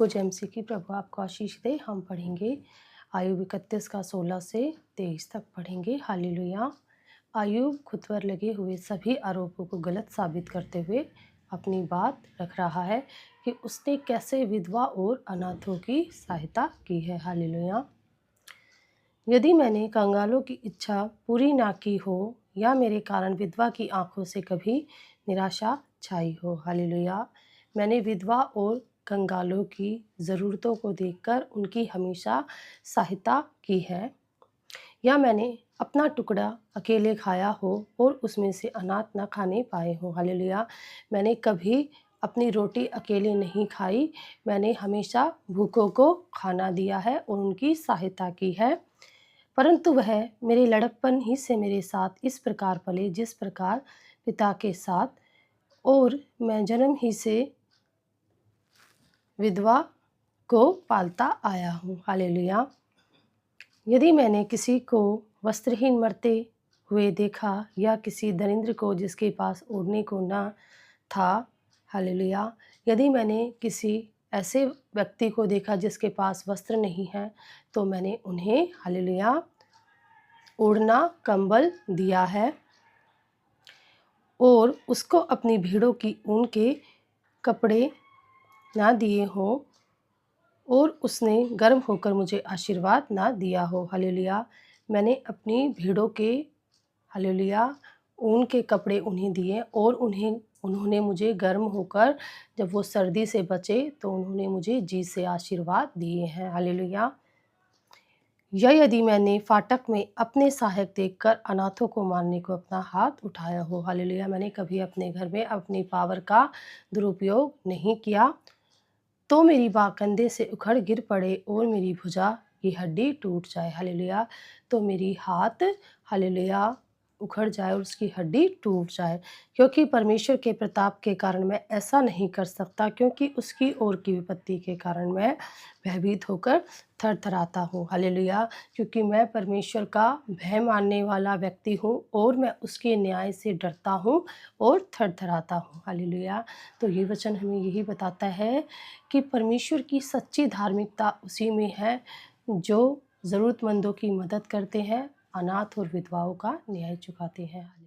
कुछ एमसीक्यू प्रभु आपको आशीष दे। हम पढ़ेंगे आयुब 31 का 16 से 23 तक पढ़ेंगे। हालेलुया। आयुब खुद पर लगे हुए सभी आरोपों को गलत साबित करते हुए अपनी बात रख रहा है कि उसने कैसे विधवा और अनाथों की सहायता की है। हालेलुया। यदि मैंने कंगालों की इच्छा पूरी ना की हो या मेरे कारण विधवा की आंखों से कभी निराशा छाई हो। हालेलुया। मैंने विधवा और कंगालों की ज़रूरतों को देखकर उनकी हमेशा सहायता की है, या मैंने अपना टुकड़ा अकेले खाया हो और उसमें से अनाथ न खाने पाए हो। हालेलुया। मैंने कभी अपनी रोटी अकेले नहीं खाई, मैंने हमेशा भूखों को खाना दिया है और उनकी सहायता की है। परंतु वह मेरे लड़कपन ही से मेरे साथ इस प्रकार पले जिस प्रकार पिता के साथ, और मैं जन्म ही से विधवा को पालता आया हूँ। हालेलुया। यदि मैंने किसी को वस्त्रहीन मरते हुए देखा या किसी दरिद्र को जिसके पास ओढ़ने को न था, हालेलुया, यदि मैंने किसी ऐसे व्यक्ति को देखा जिसके पास वस्त्र नहीं है, तो मैंने उन्हें, हालेलुया, ओढ़ना कंबल दिया है और उसको अपनी भेड़ों की ऊन के कपड़े ना दिए हों और उसने गर्म होकर मुझे आशीर्वाद ना दिया हो। हालेलुया। मैंने अपनी भेड़ों के, हालेलुया, ऊन के कपड़े उन्हें दिए और उन्होंने मुझे गर्म होकर, जब वो सर्दी से बचे तो उन्होंने मुझे जी से आशीर्वाद दिए हैं। हालेलुया। या यदि मैंने फाटक में अपने सहायक देखकर अनाथों को मारने को अपना हाथ उठाया हो। हालेलुया। मैंने कभी अपने घर में अपनी पावर का दुरुपयोग नहीं किया, तो मेरी बाँह कंधे से उखड़ गिर पड़े और मेरी भुजा की हड्डी टूट जाए। हालेलुया। तो मेरी हाथ, हालेलुया, उखड़ जाए और उसकी हड्डी टूट जाए, क्योंकि परमेश्वर के प्रताप के कारण मैं ऐसा नहीं कर सकता, क्योंकि उसकी ओर की विपत्ति के कारण मैं भयभीत होकर थरथराता हूँ। हालेलुया। क्योंकि मैं परमेश्वर का भय मानने वाला व्यक्ति हूँ और मैं उसके न्याय से डरता हूँ और थरथराता हूँ। हालेलुया। तो ये वचन हमें यही बताता है कि परमेश्वर की सच्ची धार्मिकता उसी में है जो ज़रूरतमंदों की मदद करते हैं, अनाथ और विधवाओं का न्याय चुकाते हैं।